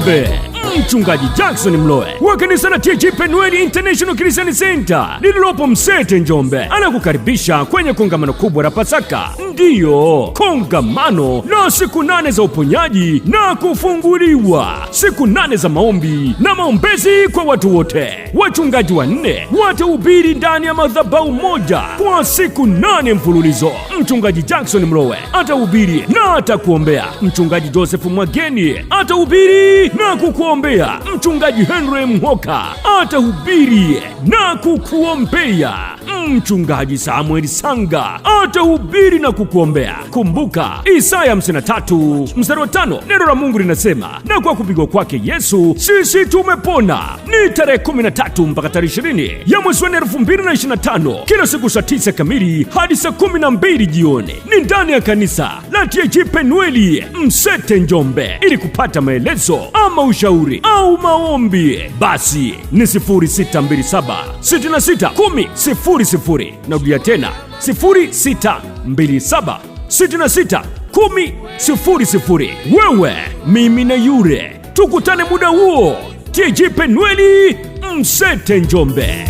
Njombe. Mchungaji Jackson Mloe wa kanisa la TAG Penueli International Christian Center lililopo Msete, Njombe, anakukaribisha kwenye kongamano kubwa la Pasaka. Ndiyo, kongamano la siku 8 za uponyaji na kufunguliwa, siku 8 za maombi na maombezi kwa watu wote. Wachungaji 4 watahubiri ndani ya madhabahu moja kwa siku 8 mfululizo. Mchungaji Jackson Mloe atahubiri na atakuombea. Mchungaji Joseph Mwageni atahubiri na kukuombea. Mchungaji Henry Mhoka atahubiri na kukuombea. Mchungaji Samuel Sanga atahubiri na kukuombea. Kumbuka Isaya 53:5, neno la Mungu linasema, na kwa kupigwa kwake Yesu sisi tumepona. Ni tarehe 13 mpaka tarehe 20 ya mwezi wa 2025, kila siku saa 9 kamili hadi saa 12 jioni. Ni ndani ya kanisa la TAG Penueli Msete, Njombe. Ili kupata maelezo ama ushauri au maombi, basi ni 0627 66 10 00. Narudia tena 0627 66 10 00. Wewe, mimi na yule tukutane muda huo TAG Penueli Msete, Njombe.